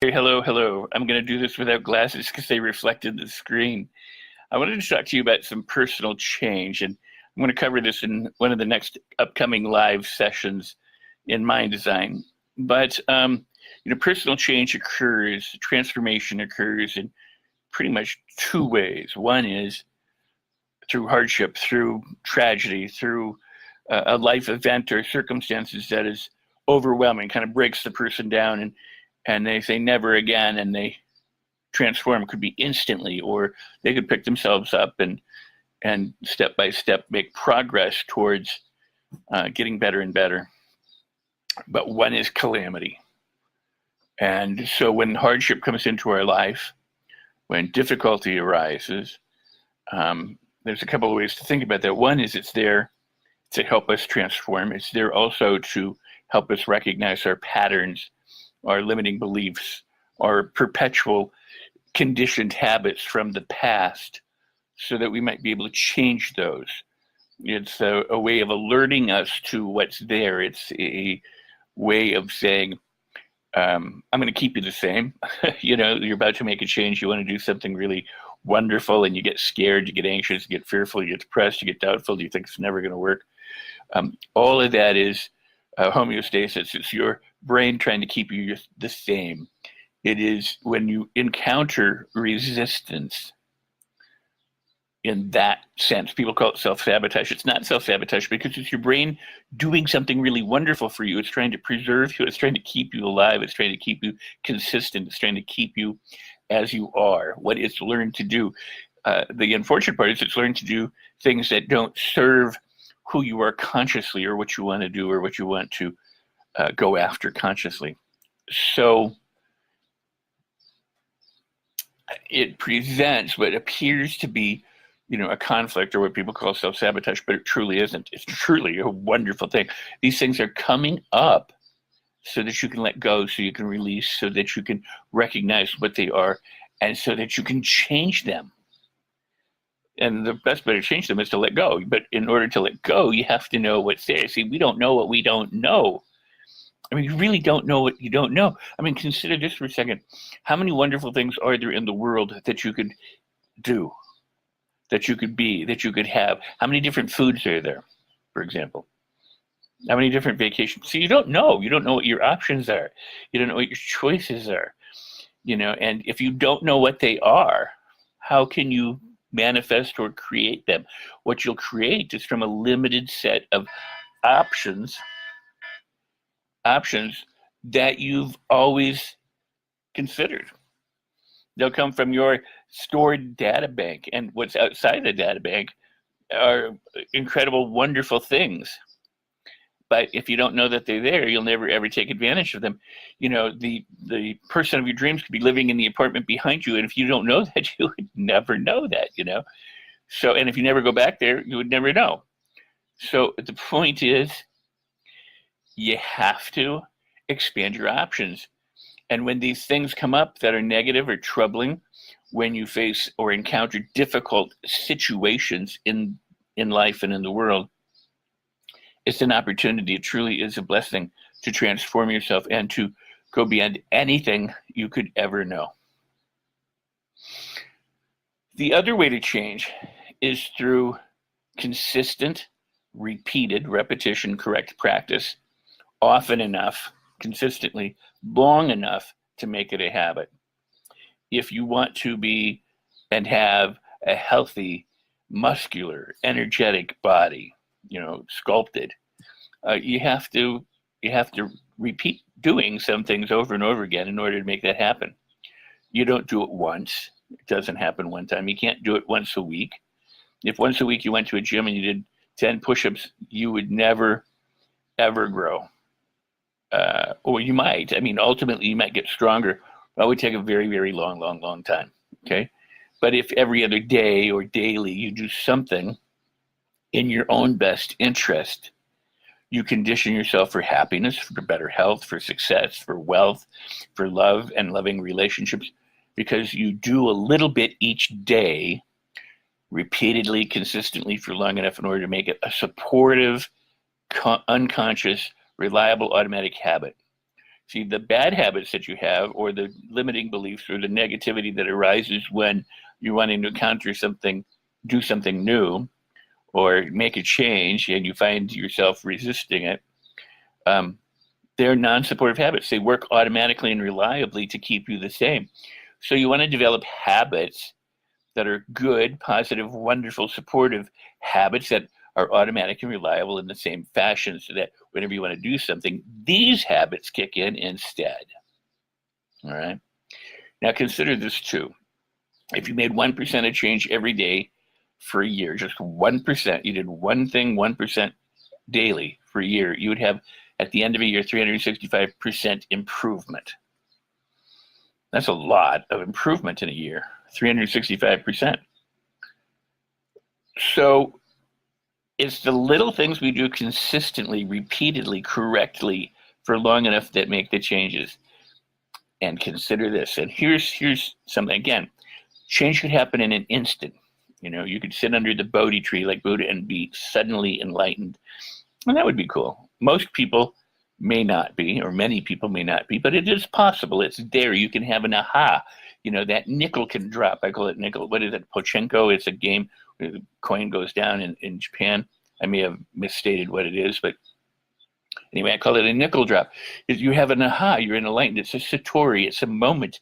Hey, hello, hello. I'm going to do this without glasses because they reflected the screen. I wanted to talk to you about some personal change, and I'm going to cover this in one of the next upcoming live sessions in Mind Design. But personal change occurs, transformation occurs in pretty much two ways. One is through hardship, through tragedy, through a life event or circumstances that is overwhelming, kind of breaks the person down, and they say never again, and they transform. It could be instantly, or they could pick themselves up and step by step make progress towards getting better and better. But one is calamity. And so when hardship comes into our life, when difficulty arises, there's a couple of ways to think about that. One is it's there to help us transform. It's there also to help us recognize our patterns, our limiting beliefs, our perpetual conditioned habits from the past, so that we might be able to change those. It's a way of alerting us to what's there. It's a way of saying, I'm going to keep you the same. You're about to make a change. You want to do something really wonderful, and you get scared, you get anxious, you get fearful, you get depressed, you get doubtful, you think it's never going to work. All of that is homeostasis. It's your brain trying to keep you the same. It is when you encounter resistance in that sense. People call it self-sabotage. It's not self-sabotage because it's your brain doing something really wonderful for you. It's trying to preserve you. It's trying to keep you alive. It's trying to keep you consistent. It's trying to keep you as you are, what it's learned to do. The unfortunate part is it's learned to do things that don't serve who you are consciously, or what you want to do, or what you want to go after consciously. So it presents what appears to be, a conflict, or what people call self-sabotage, but it truly isn't. It's truly a wonderful thing. These things are coming up so that you can let go, so you can release, so that you can recognize what they are, and so that you can change them. And the best way to change them is to let go. But in order to let go, you have to know what's there. See, we don't know what we don't know. I mean, you really don't know what you don't know. I mean, consider this for a second. How many wonderful things are there in the world that you could do, that you could be, that you could have? How many different foods are there, for example? How many different vacations? So you don't know. You don't know what your options are. You don't know what your choices are. And if you don't know what they are, how can you manifest or create them? What you'll create is from a limited set of options that you've always considered. They'll come from your stored data bank, and what's outside the data bank are incredible, wonderful things. But if you don't know that they're there, you'll never ever take advantage of them. The person of your dreams could be living in the apartment behind you, and if you don't know that, you would never know that. So, and if you never go back there, you would never know. So the point is, you have to expand your options. And when these things come up that are negative or troubling, when you face or encounter difficult situations in life and in the world, it's an opportunity. It truly is a blessing to transform yourself and to go beyond anything you could ever know. The other way to change is through consistent, repeated repetition, correct practice, often enough, consistently, long enough to make it a habit. If you want to be and have a healthy, muscular, energetic body, sculpted, you have to repeat doing some things over and over again in order to make that happen. You don't do it once. It doesn't happen one time. You can't do it once a week. If once a week you went to a gym and you did 10 push-ups, you would never, ever grow. Or you might. I mean, ultimately, you might get stronger. That would take a very, very long, long, long time. Okay? But if every other day or daily you do something in your own best interest, you condition yourself for happiness, for better health, for success, for wealth, for love and loving relationships, because you do a little bit each day, repeatedly, consistently, for long enough in order to make it a supportive, unconscious, reliable automatic habit. See, the bad habits that you have, or the limiting beliefs, or the negativity that arises when you're wanting to encounter something, do something new, or make a change, and you find yourself resisting it, they're non-supportive habits. They work automatically and reliably to keep you the same. So you want to develop habits that are good, positive, wonderful, supportive habits that are automatic and reliable in the same fashion, so that whenever you want to do something, these habits kick in instead. All right. Now consider this too. If you made 1% of change every day for a year, just 1%, you did one thing 1% daily for a year, you would have at the end of a year 365% improvement. That's a lot of improvement in a year, 365%. So it's the little things we do consistently, repeatedly, correctly for long enough that make the changes. And consider this. And here's something. Again, change could happen in an instant. You know, you could sit under the Bodhi tree like Buddha and be suddenly enlightened. And that would be cool. Most people may not be, or many people may not be, but it is possible. It's there. You can have an aha. You know, that nickel can drop. I call it nickel. What is it? Pachinko. It's a game where the coin goes down in Japan. I may have misstated what it is, but anyway, I call it a nickel drop. You have an aha. You're enlightened. It's a satori. It's a moment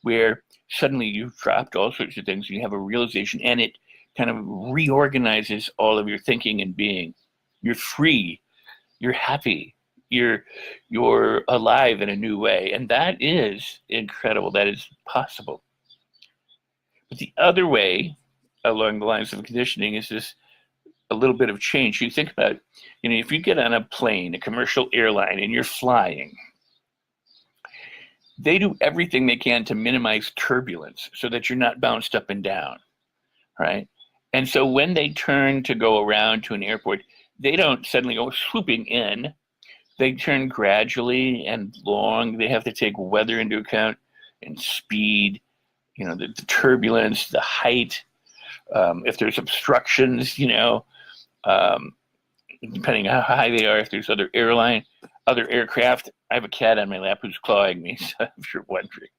where suddenly you've dropped all sorts of things. You have a realization, and it kind of reorganizes all of your thinking and being. You're free. You're happy. You're alive in a new way, and that is incredible. That is possible. But the other way, along the lines of conditioning, is this a little bit of change. You think about, you know, if you get on a plane, a commercial airline, and you're flying, they do everything they can to minimize turbulence so that you're not bounced up and down, right? And so when they turn to go around to an airport, they don't suddenly go swooping in. They turn gradually and long. They have to take weather into account and speed, you know, the turbulence, the height. If there's obstructions, you know, depending on how high they are, if there's other aircraft. I have a cat on my lap who's clawing me, so if you're wondering.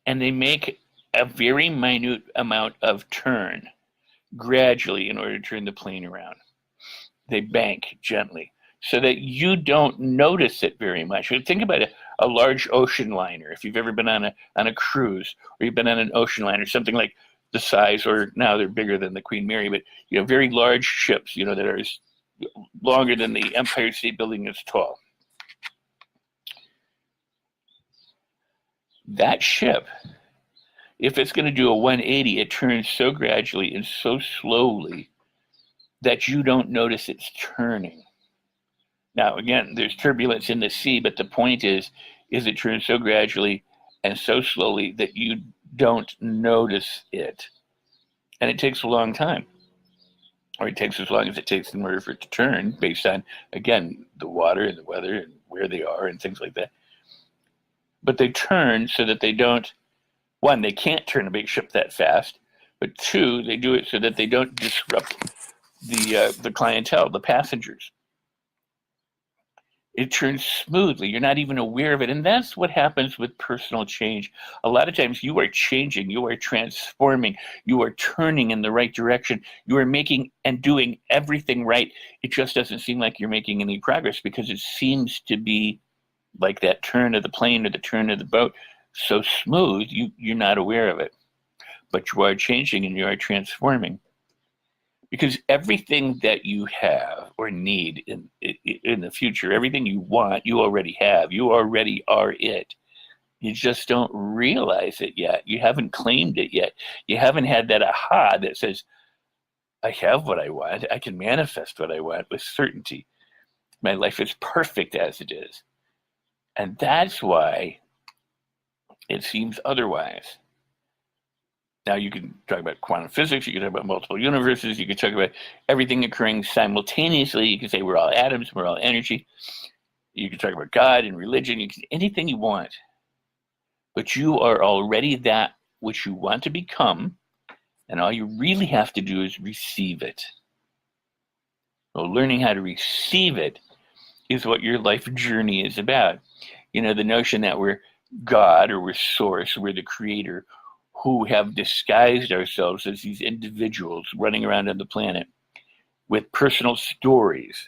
And they make a very minute amount of turn gradually in order to turn the plane around. They bank gently so that you don't notice it very much. Think about a large ocean liner. If you've ever been on a cruise, or you've been on an ocean liner, something like the size, or now they're bigger than the Queen Mary, but you know, very large ships, you know, that are longer than the Empire State Building is tall. That ship, if it's going to do a 180, it turns so gradually and so slowly that you don't notice it's turning. Now, again, there's turbulence in the sea, but the point is it turns so gradually and so slowly that you don't notice it. And it takes a long time, or it takes as long as it takes in order for it to turn, based on, again, the water and the weather and where they are and things like that. But they turn so that they don't, one, they can't turn a big ship that fast, but two, they do it so that they don't disrupt the clientele, the passengers. It turns smoothly. You're not even aware of it. And that's what happens with personal change. A lot of times you are changing, you are transforming, you are turning in the right direction. You are making and doing everything right. It just doesn't seem like you're making any progress because it seems to be like that turn of the plane or the turn of the boat, so smooth, you're not aware of it. But you are changing and you are transforming. Because everything that you have or need in the future, everything you want, you already have. You already are it. You just don't realize it yet. You haven't claimed it yet. You haven't had that aha that says, I have what I want. I can manifest what I want with certainty. My life is perfect as it is. And that's why it seems otherwise. Now, you can talk about quantum physics, you can talk about multiple universes, you can talk about everything occurring simultaneously. You can say we're all atoms, we're all energy. You can talk about God and religion, you can anything you want. But you are already that which you want to become, and all you really have to do is receive it. Well, learning how to receive it is what your life journey is about. You know, the notion that we're God or we're source, we're the creator, who have disguised ourselves as these individuals running around on the planet with personal stories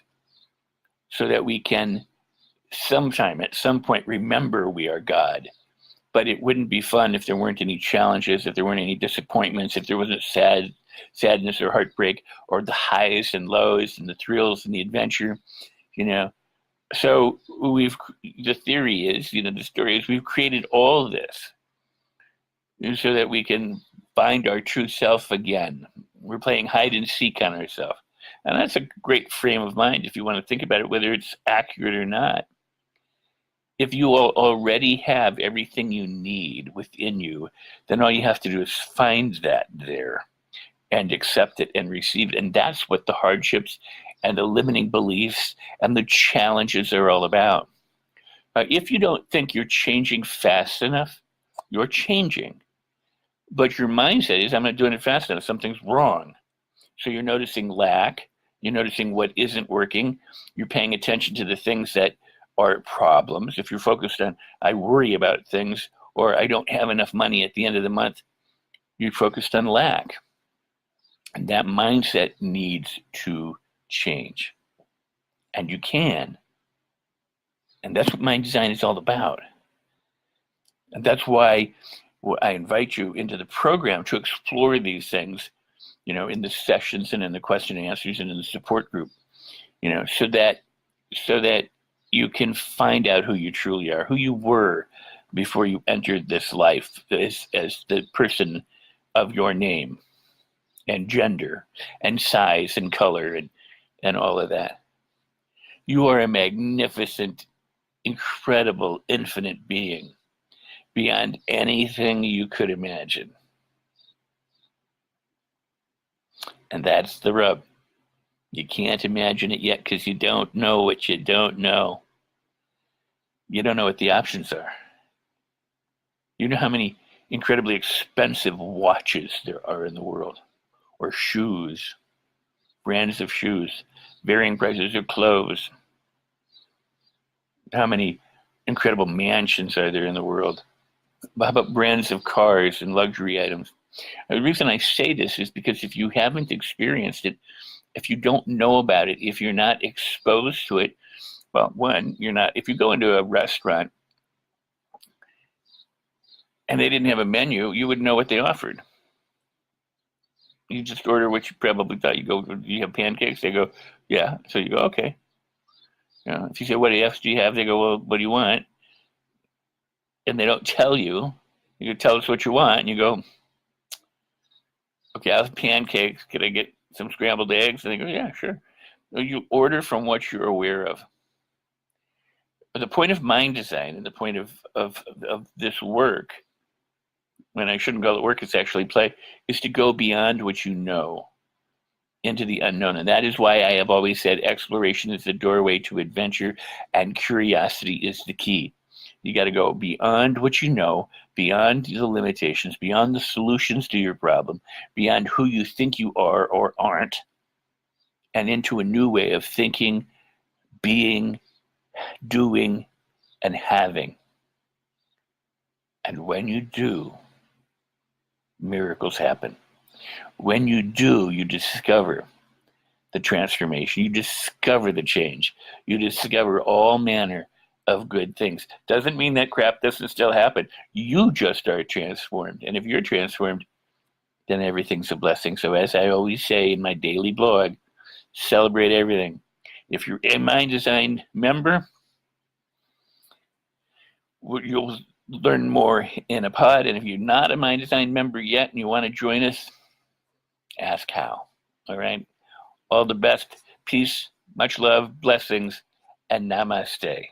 so that we can sometime at some point remember we are God. But it wouldn't be fun if there weren't any challenges, if there weren't any disappointments, if there wasn't sadness or heartbreak, or the highs and lows and the thrills and the adventure, you know. So the theory is, the story is, we've created all of this so that we can find our true self again. We're playing hide and seek on ourselves. And that's a great frame of mind if you want to think about it, whether it's accurate or not. If you already have everything you need within you, then all you have to do is find that there and accept it and receive it. And that's what the hardships and the limiting beliefs and the challenges are all about. If you don't think you're changing fast enough, you're changing. But your mindset is, I'm not doing it fast enough, something's wrong. So you're noticing lack, you're noticing what isn't working, you're paying attention to the things that are problems. If you're focused on, I worry about things, or I don't have enough money at the end of the month, you're focused on lack. And that mindset needs to change. And you can. And that's what mind design is all about. And that's why I invite you into the program to explore these things, in the sessions and in the question and answers and in the support group, so that you can find out who you truly are, who you were before you entered this life as the person of your name and gender and size and color and all of that. You are a magnificent, incredible, infinite being beyond anything you could imagine. And that's the rub. You can't imagine it yet because you don't know what you don't know. You don't know what the options are. You know how many incredibly expensive watches there are in the world, or shoes, brands of shoes, varying prices of clothes. How many incredible mansions are there in the world? How about brands of cars and luxury items? The reason I say this is because if you haven't experienced it, if you don't know about it, if you're not exposed to it, well, one, you're not. If you go into a restaurant and they didn't have a menu, you wouldn't know what they offered. You just order what you probably thought. You go, do you have pancakes? They go, yeah. So you go, okay. If you say, what else do you have? They go, well, what do you want? And they don't tell you. You tell us what you want, and you go, okay, I'll have pancakes. Could I get some scrambled eggs? And they go, yeah, sure. So you order from what you're aware of. But the point of mind design and the point of this work, when I shouldn't call it work, it's actually play, is to go beyond what you know into the unknown. And that is why I have always said exploration is the doorway to adventure and curiosity is the key. You got to go beyond what you know, beyond the limitations, beyond the solutions to your problem, beyond who you think you are or aren't, and into a new way of thinking, being, doing, and having. And when you do, miracles happen. When you do, you discover the transformation. You discover the change. You discover all manner of good things. Doesn't mean that crap doesn't still happen. You just are transformed. And if you're transformed, then everything's a blessing. So as I always say in my daily blog, celebrate everything. If you're a Mind Design member, you'll learn more in a pod. And if you're not a Mind Design member yet and you want to join us, ask how. All right. All the best. Peace, much love, blessings, and namaste.